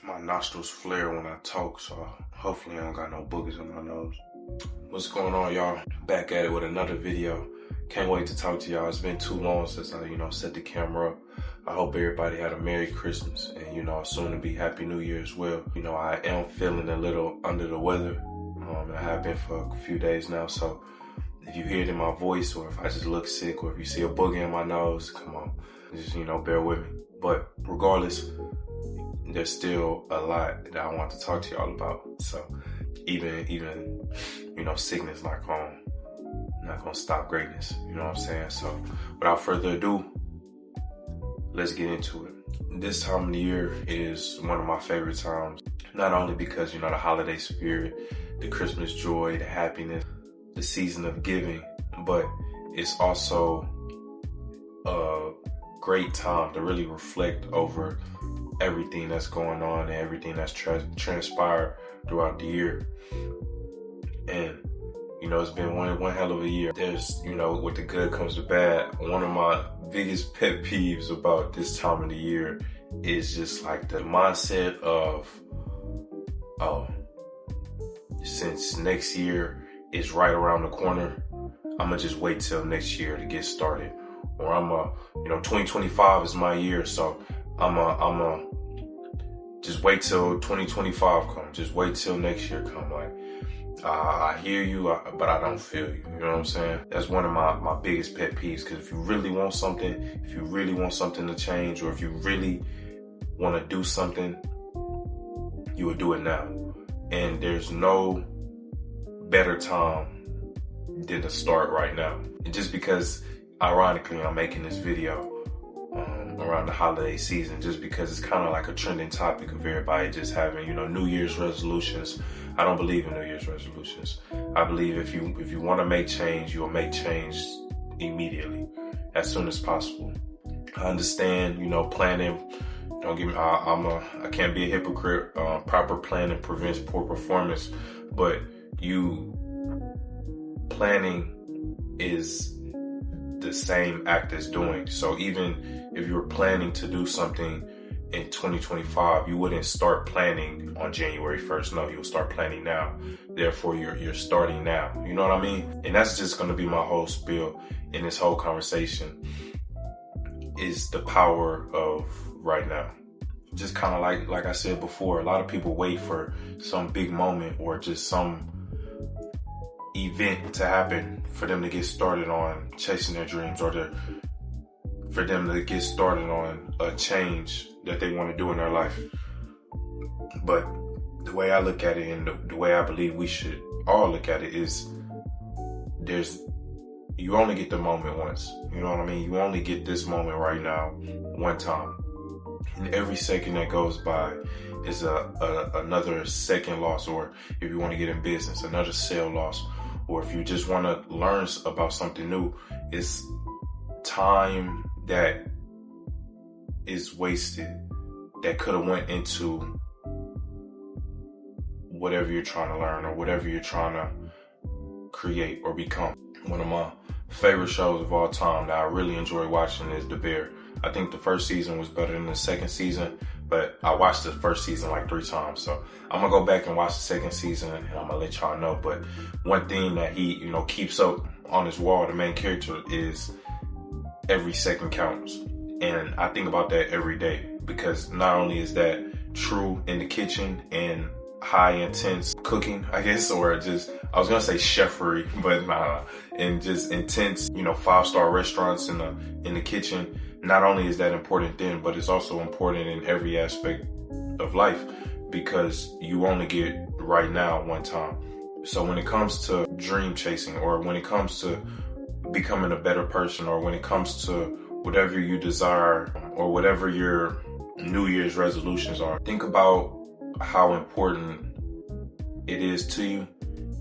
My nostrils flare when I talk, so hopefully I don't got no boogers in my nose. What's going on, y'all? Back at it with another video. Can't wait to talk to y'all. It's been too long since I, set the camera up. I hope everybody had a Merry Christmas and, soon to be Happy New Year as well. I am feeling a little under the weather. I have been for a few days now, so if you hear it in my voice or if I just look sick or if you see a booger in my nose, come on, just, bear with me. But regardless, there's still a lot that I want to talk to y'all about. So even sickness not gonna stop greatness. You know what I'm saying? So without further ado, let's get into it. This time of the year is one of my favorite times, not only because, the holiday spirit, the Christmas joy, the happiness, the season of giving, but it's also a great time to really reflect over everything that's going on and everything that's transpired throughout the year. And it's been one hell of a year. There's, with the good comes the bad. One of my biggest pet peeves about this time of the year is just like the mindset of, since next year is right around the corner, I'm gonna just wait till next year to get started. Or 2025 is my year, so I'm just wait till 2025 comes. Just wait till next year come. Like, I hear you, but I don't feel you. You know what I'm saying? That's one of my biggest pet peeves. Because if you really want something, to change, or if you really want to do something, you will do it now. And there's no better time than to start right now. And just because, ironically, I'm making this video around the holiday season, just because it's kind of like a trending topic of everybody just having, New Year's resolutions. I don't believe in New Year's resolutions. I believe if you want to make change, you'll make change immediately, as soon as possible. I understand, planning. Don't get me. I can't be a hypocrite. Proper planning prevents poor performance, but planning is the same act as doing. So even if you're planning to do something in 2025, you wouldn't start planning on January 1st. No, you'll start planning now. Therefore, you're starting now. You know what I mean? And that's just going to be my whole spiel in this whole conversation, is the power of right now. Just kind of like I said before, a lot of people wait for some big moment or just some event to happen for them to get started on chasing their dreams, or for them to get started on a change that they want to do in their life. But the way I look at it, and the way I believe we should all look at it, is you only get the moment once. You know what I mean? You only get this moment right now one time. And every second that goes by is another second loss, or if you want to get in business, another sale loss, or if you just want to learn about something new, it's time that is wasted that could have went into whatever you're trying to learn or whatever you're trying to create or become. One of my favorite shows of all time that I really enjoy watching is The Bear. I think the first season was better than the second season, but I watched the first season like 3 times. So I'm gonna go back and watch the second season, and I'm gonna let y'all know. But one thing that he, keeps up on his wall, the main character, is every second counts. And I think about that every day, because not only is that true in the kitchen and high intense cooking, I guess, or just, I was gonna say chefery, but nah, and just intense, 5-star restaurants in the kitchen. Not only is that important then, but it's also important in every aspect of life, because you only get right now one time. So when it comes to dream chasing, or when it comes to becoming a better person, or when it comes to whatever you desire, or whatever your New Year's resolutions are, think about how important it is to you,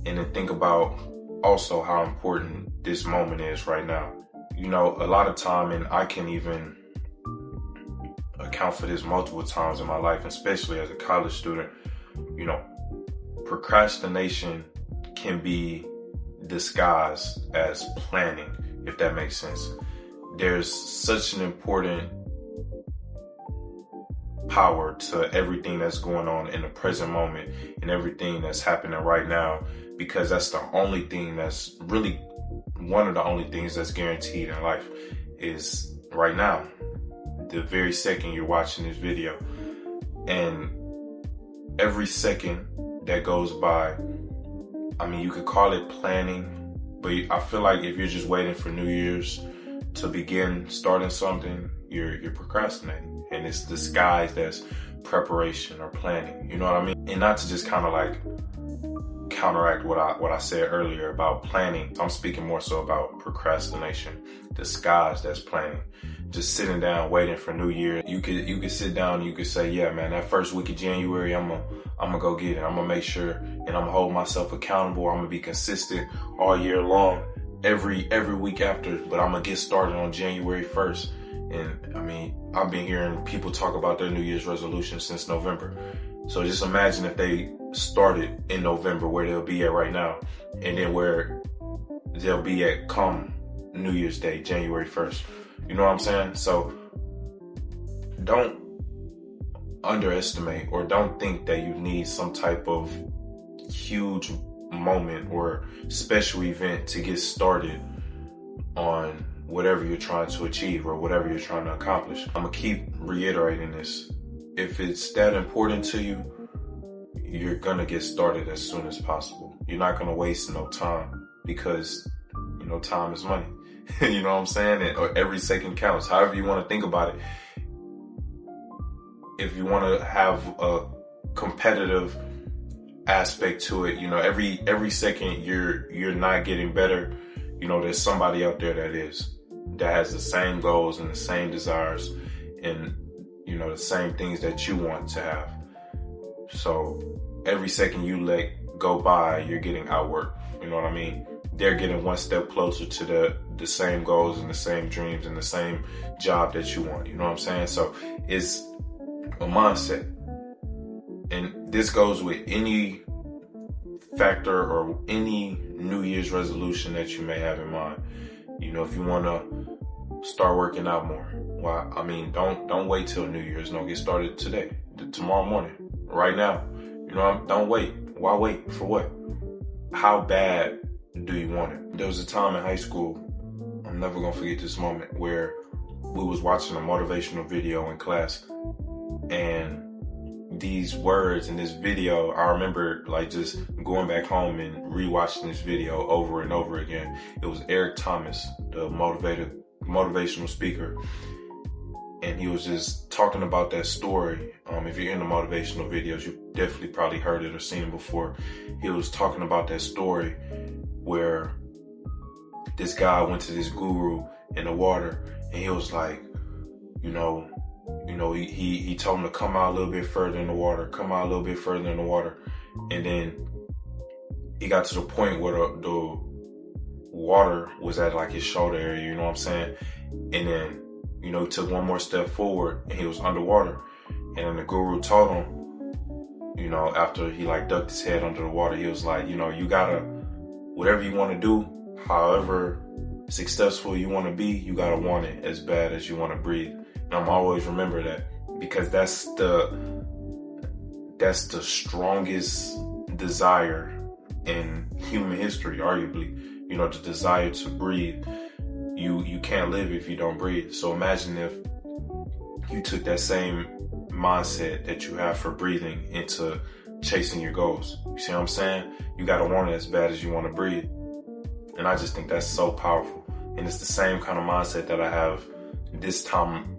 and then think about also how important this moment is right now. A lot of time, and I can even account for this multiple times in my life, especially as a college student, procrastination can be disguised as planning, if that makes sense. There's such an important power to everything that's going on in the present moment and everything that's happening right now, because that's the only thing that's really one of the only things that's guaranteed in life is right now, the very second you're watching this video. And every second that goes by, I mean, you could call it planning, but I feel like if you're just waiting for New Year's to begin starting something, you're procrastinating, and it's disguised as preparation or planning. You know what I mean? And not to just kind of like counteract what I said earlier about planning. I'm speaking more so about procrastination, disguised as planning. Just sitting down waiting for New Year. You could sit down and you could say, yeah, man, that first week of January, I'm gonna go get it. I'm gonna make sure, and I'm gonna hold myself accountable. I'm gonna be consistent all year long, every week after, but I'm gonna get started on January 1st. And I mean, I've been hearing people talk about their New Year's resolution since November. So just imagine if they started in November, where they'll be at right now, and then where they'll be at come New Year's Day, January 1st. You know what I'm saying? So don't underestimate or don't think that you need some type of huge moment or special event to get started on whatever you're trying to achieve or whatever you're trying to accomplish. I'm gonna keep reiterating this. If it's that important to you, you're gonna get started as soon as possible. You're not gonna waste no time, because you know time is money. You know what I'm saying? And every second counts. However you want to think about it. If you want to have a competitive aspect to it, you know, every second you're not getting better, you know, there's somebody out there that has the same goals and the same desires and, you know, the same things that you want to have. So every second you let go by, you're getting outworked. You know what I mean? They're getting one step closer to the same goals and the same dreams and the same job that you want. You know what I'm saying? So it's a mindset. And this goes with any factor or any New Year's resolution that you may have in mind. You know, if you want to start working out more, well, I mean, don't wait till New Year's. No, get started today, tomorrow morning, right now. You know, don't wait. Why wait? For what? How bad do you want it? There was a time in high school, I'm never gonna forget this moment, where we was watching a motivational video in class, and these words in this video, I remember like just going back home and rewatching this video over and over again. It was Eric Thomas, the motivational speaker, and he was just talking about that story. If you're into motivational videos, you definitely probably heard it or seen it before. He was talking about that story where this guy went to this guru in the water, and he was like, he told him to come out a little bit further in the water, and then he got to the point where the water was at like his shoulder area, you know what I'm saying? And then, he took one more step forward and he was underwater. And then the guru told him, after he like ducked his head under the water, he was like, you gotta, whatever you want to do, however successful you want to be, you gotta want it as bad as you want to breathe. And I'm always remember that, because that's the strongest desire in human history, arguably. The desire to breathe. You can't live if you don't breathe. So imagine if you took that same mindset that you have for breathing into chasing your goals. You see what I'm saying? You gotta want it as bad as you want to breathe. And I just think that's so powerful. And it's the same kind of mindset that I have this time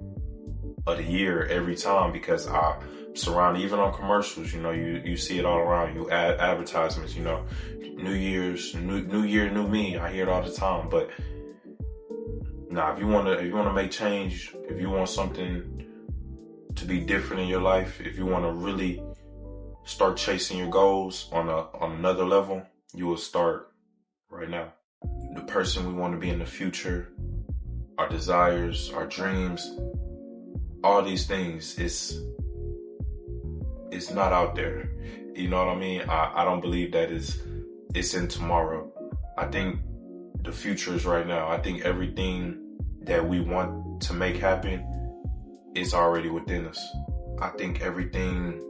of the year every time, because I surrounded, even on commercials, you see it all around you, advertisements, New Year's, new year, new me. I hear it all the time. But nah, if you wanna make change, if you want something to be different in your life, if you want to really start chasing your goals on another level, you will start right now. The person we want to be in the future, our desires, our dreams, all these things, it's not out there. You know what I mean? I don't believe that it's in tomorrow. I think the future is right now. I think everything that we want to make happen is already within us. I think everything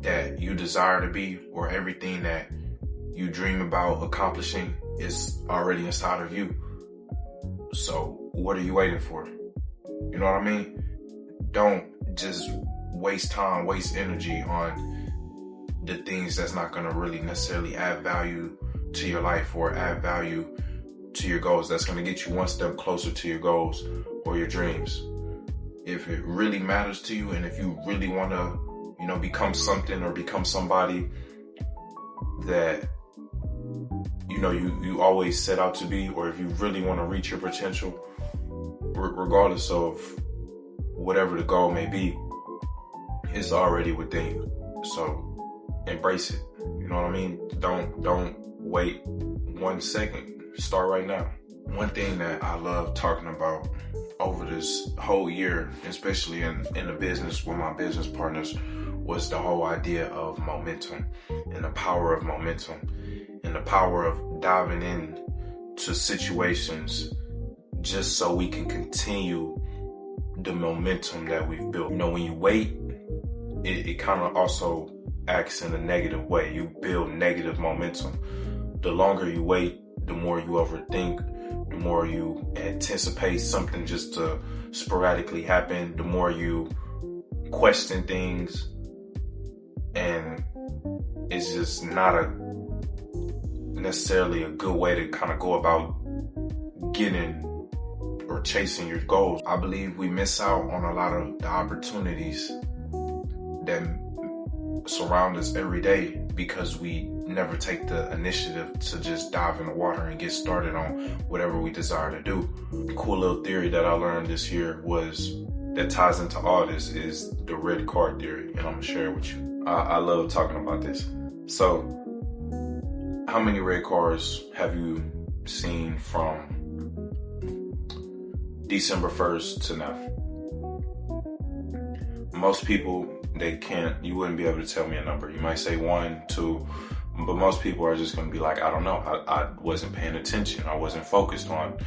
that you desire to be or everything that you dream about accomplishing is already inside of you. So what are you waiting for? You know what I mean? Don't just waste time, waste energy on the things that's not going to really necessarily add value to your life or add value to your goals. That's going to get you one step closer to your goals or your dreams. If it really matters to you and if you really want to, become something or become somebody that, you always set out to be, or if you really want to reach your potential, regardless of whatever the goal may be, it's already within you. So embrace it. You know what I mean? Don't wait 1 second. Start right now. One thing that I love talking about over this whole year, especially in the business with my business partners, was the whole idea of momentum and the power of momentum and the power of diving in to situations just so we can continue the momentum that we've built. When you wait, it kind of also acts in a negative way. You build negative momentum. The longer you wait, the more you overthink, the more you anticipate something just to sporadically happen, the more you question things, and it's just not necessarily a good way to kind of go about getting or chasing your goals. I believe we miss out on a lot of the opportunities that surround us every day because we never take the initiative to just dive in the water and get started on whatever we desire to do. A cool little theory that I learned this year that ties into all this is the red card theory, and I'm gonna share it with you. I love talking about this. So, how many red cards have you seen from December 1st to now? Most people, you wouldn't be able to tell me a number. You might say 1, 2, but most people are just going to be like, I don't know. I wasn't paying attention. I wasn't focused on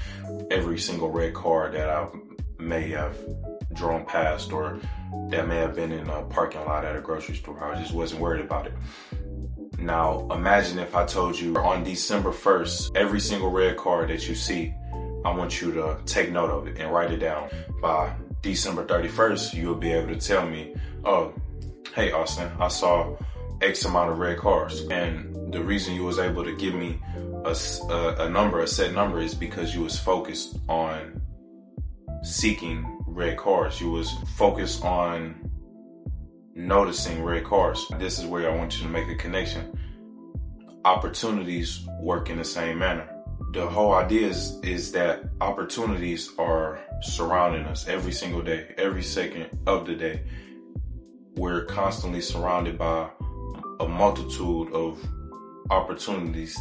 every single red card that I may have drawn past or that may have been in a parking lot at a grocery store. I just wasn't worried about it. Now, imagine if I told you on December 1st, every single red card that you see, I want you to take note of it and write it down. By December 31st, you'll be able to tell me, oh, hey, Austin, I saw X amount of red cards. And the reason you was able to give me a set number is because you was focused on seeking red cards. You was focused on noticing red cards. This is where I want you to make a connection. Opportunities work in the same manner. The whole idea is that opportunities are surrounding us every single day, every second of the day. We're constantly surrounded by a multitude of opportunities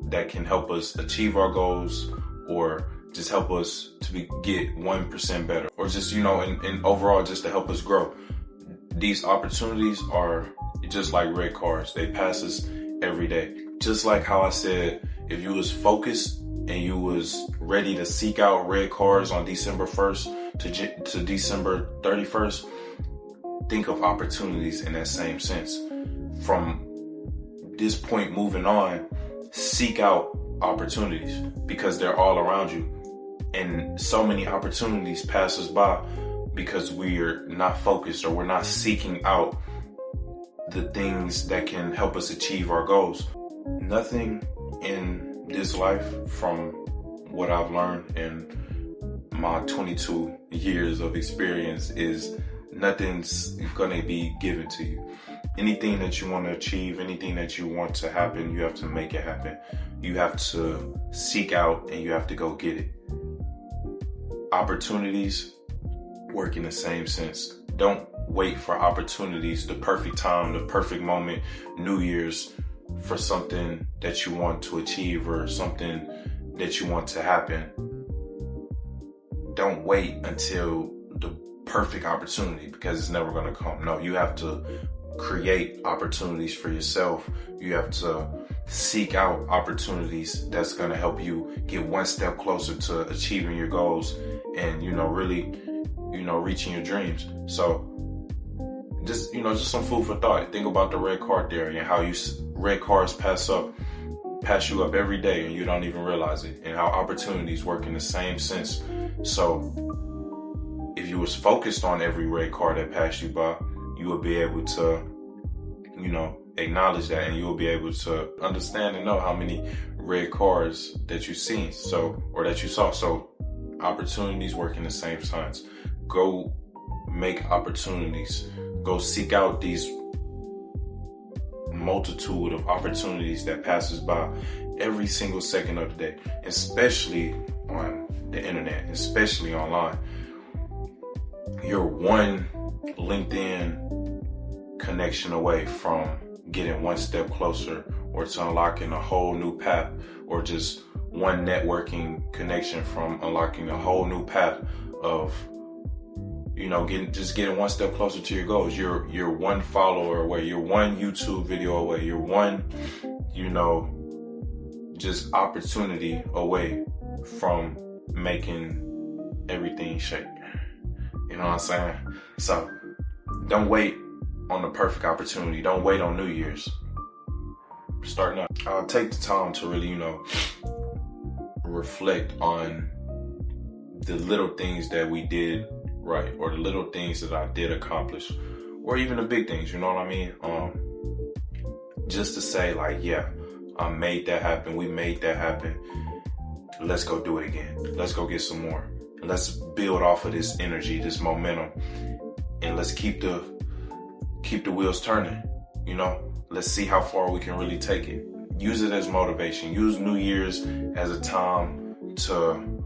that can help us achieve our goals or just help us to get 1% better, or just, and overall just to help us grow. These opportunities are just like red cards. They pass us every day. Just like how I said, if you was focused and you was ready to seek out red cards on December 1st to December 31st, think of opportunities in that same sense. From this point moving on, seek out opportunities because they're all around you. And so many opportunities pass us by because we're not focused or we're not seeking out the things that can help us achieve our goals. Nothing in this life, from what I've learned in my 22 years of experience, is nothing's gonna be given to you. Anything that you want to achieve, anything that you want to happen, you have to make it happen. You have to seek out and you have to go get it. Opportunities work in the same sense. Don't wait for opportunities, the perfect time, the perfect moment, New Year's, for something that you want to achieve or something that you want to happen. Don't wait until the perfect opportunity because it's never going to come. No, you have to create opportunities for yourself. You have to seek out opportunities that's going to help you get one step closer to achieving your goals and, really, reaching your dreams. So just, you know, just some food for thought. Think about the red car theory and how red cars pass you up every day and you don't even realize it, and how opportunities work in the same sense. So if you was focused on every red car that passed you by, you would be able to, you know, acknowledge that, and you will be able to understand and know how many red cars that you seen, or that you saw. So opportunities work in the same sense. Go make opportunities. Go seek out these multitude of opportunities that passes by every single second of the day, especially on the internet, especially online. You're one LinkedIn connection away from getting one step closer, or to unlocking a whole new path, or just one networking connection from unlocking a whole new path of, you know, getting one step closer to your goals. You're one follower away. You're one YouTube video away. You're one, you know, just opportunity away from making everything shake. You know what I'm saying? So don't wait on the perfect opportunity. Don't wait on New Year's. Start now. Take the time to really, you know, reflect on the little things that we did right, or the little things that I did accomplish, or even the big things, you know what I mean? Just to say, like, yeah, I made that happen. We made that happen. Let's go do it again. Let's go get some more. Let's build off of this energy, this momentum, and let's keep the wheels turning. You know, let's see how far we can really take it. Use it as motivation. Use New Year's as a time to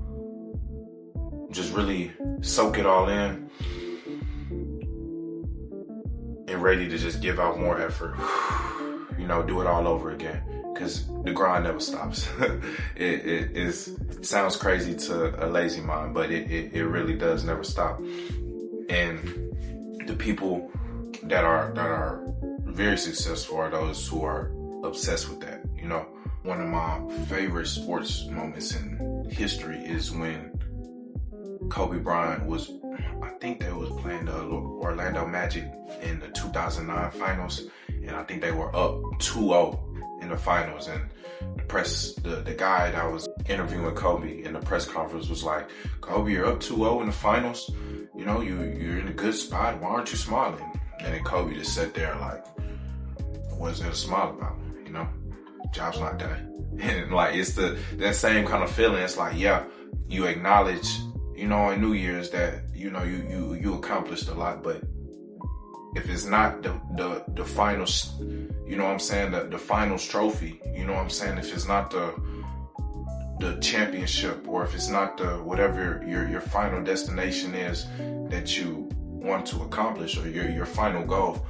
just really soak it all in and ready to just give out more effort. You know, do it all over again, because the grind never stops. It sounds crazy to a lazy mind, but it really does never stop. And the people that are very successful are those who are obsessed with that. You know, one of my favorite sports moments in history is when Kobe Bryant was, I think they was playing the Orlando Magic in the 2009 finals, and I think they were up 2-0 in the finals, and the guy that was interviewing Kobe in the press conference was like, Kobe, you're up 2-0 in the finals, you know, you're in a good spot, why aren't you smiling? And then Kobe just sat there like, what is there to smile about? You know, job's not done. And like, it's that same kind of feeling. It's like, yeah, you acknowledge, you know, on New Year's that, you know, you accomplished a lot, but if it's not the finals, you know what I'm saying, the finals trophy, you know what I'm saying, if it's not the championship, or if it's not the whatever your final destination is that you want to accomplish, or your final goal,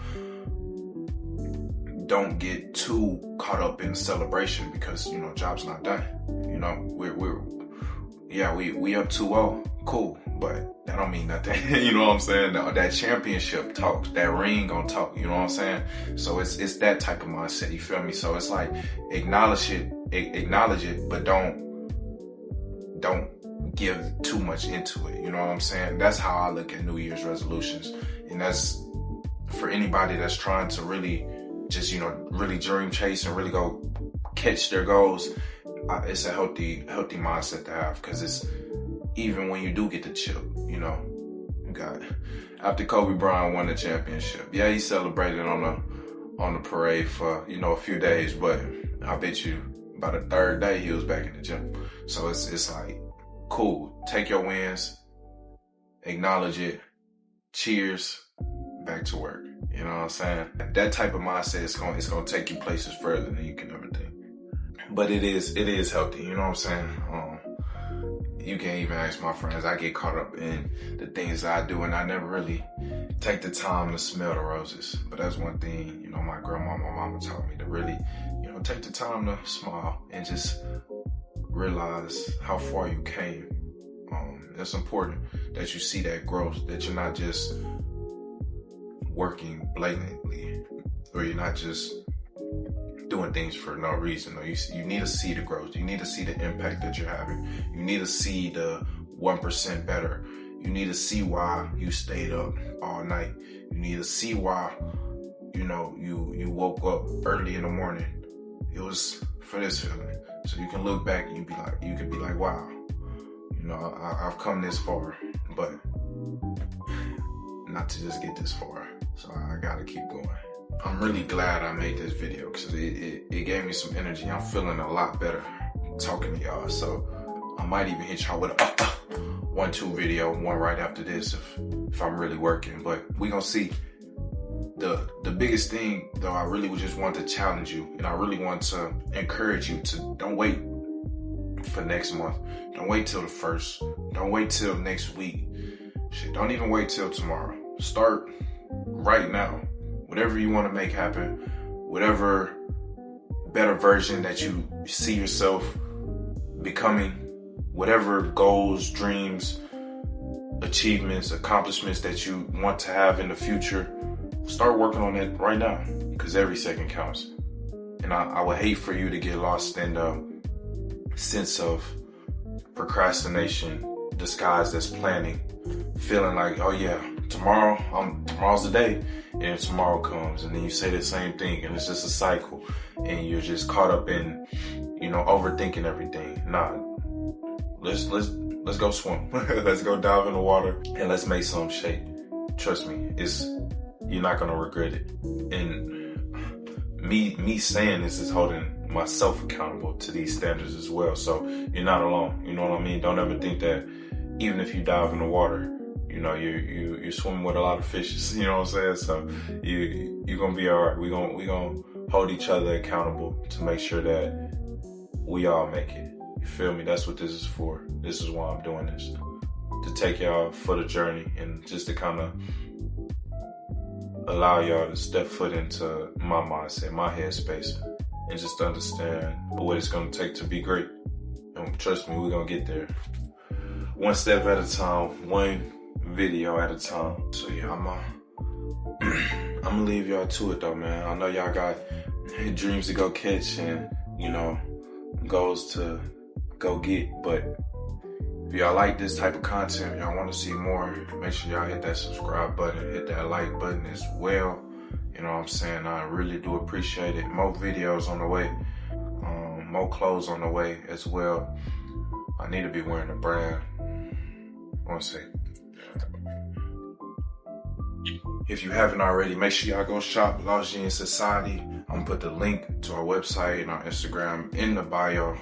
don't get too caught up in the celebration, because, you know, job's not done. You know, we up 2-0, cool, but that don't mean nothing. You know what I'm saying? That championship talks, that ring gonna talk, you know what I'm saying? So it's that type of mindset, you feel me? So it's like, acknowledge it, but don't give too much into it, you know what I'm saying? That's how I look at New Year's resolutions. And that's for anybody that's trying to really just, you know, really dream chase and really go catch their goals. It's a healthy mindset to have, because it's, even when you do get the chip, you know, after Kobe Bryant won the championship, yeah, he celebrated on the parade for, you know, a few days, but I bet you by the third day he was back in the gym. So it's like, cool, take your wins, acknowledge it, cheers, back to work. You know what I'm saying? That type of mindset is gonna take you places further than you can ever think. But it is healthy, you know what I'm saying? You can't even ask my friends. I get caught up in the things that I do, and I never really take the time to smell the roses. But that's one thing, you know, my grandma, my mama taught me to really, you know, take the time to smile and just realize how far you came. It's important that you see that growth, that you're not just working blatantly, or you're not just doing things for no reason. Or you need to see the growth. You need to see the impact that you're having. You need to see the 1% better. You need to see why you stayed up all night. You need to see why, you know, you woke up early in the morning. It was for this feeling. So you can look back and you could be like, wow, you know, I've come this far, but not to just get this far. So I gotta keep going. I'm really glad I made this video because it gave me some energy. I'm feeling a lot better talking to y'all. So I might even hit y'all with a 1-2 video, one right after this if I'm really working. But we gonna see. The biggest thing though, I really would just want to challenge you, and I really want to encourage you to don't wait for next month. Don't wait till the 1st. Don't wait till next week. Shit, don't even wait till tomorrow. Start right now. Whatever you want to make happen, whatever better version that you see yourself becoming, whatever goals, dreams, achievements, accomplishments that you want to have in the future, start working on it right now, because every second counts. And I would hate for you to get lost in the sense of procrastination disguised as planning, feeling like, oh yeah, tomorrow's the day, and tomorrow comes, and then you say the same thing, and it's just a cycle, and you're just caught up in, you know, overthinking everything. Nah, let's go swim. Let's go dive in the water and let's make some shape. Trust me, you're not gonna regret it. And me saying this is holding myself accountable to these standards as well. So you're not alone. You know what I mean? Don't ever think that even if you dive in the water, you know, you're swimming with a lot of fishes. You know what I'm saying? So you're gonna be all right. We gonna hold each other accountable to make sure that we all make it. You feel me? That's what this is for. This is why I'm doing this, to take y'all for the journey and just to kind of allow y'all to step foot into my mindset, my headspace, and just understand what it's gonna take to be great. And trust me, we're gonna get there. One step at a time, one video at a time. So yeah, I'm gonna leave y'all to it though, man. I know y'all got dreams to go catch and, you know, goals to go get, but if y'all like this type of content, y'all want to see more, make sure y'all hit that subscribe button, hit that like button as well. You know what I'm saying? I really do appreciate it. More videos on the way, more clothes on the way as well. I need to be wearing a brand. One sec. If you haven't already, make sure y'all go shop Lost Genius Society. I'm gonna put the link to our website and our Instagram in the bio.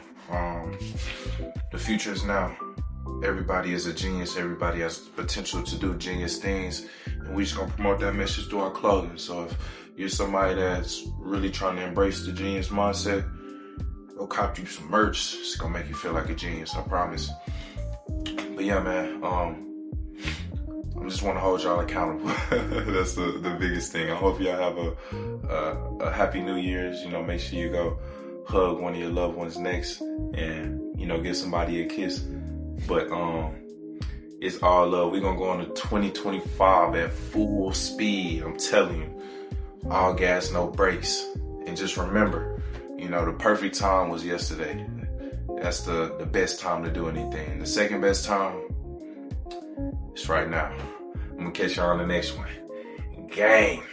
The future is now. Everybody is a genius. Everybody has the potential to do genius things. And we just gonna promote that message through our clothing. So if you're somebody that's really trying to embrace the genius mindset, go cop you some merch. It's gonna make you feel like a genius, I promise. But yeah, man, I just want to hold y'all accountable. That's the biggest thing. I hope y'all have a happy New Year's. You know, make sure you go hug one of your loved ones next and, you know, give somebody a kiss. But it's all love. We're gonna go into 2025 at full speed. I'm telling you, all gas, no brakes. And just remember, you know, the perfect time was yesterday. That's the best time to do anything. The second best time is right now. I'm gonna catch y'all on the next one. Gang.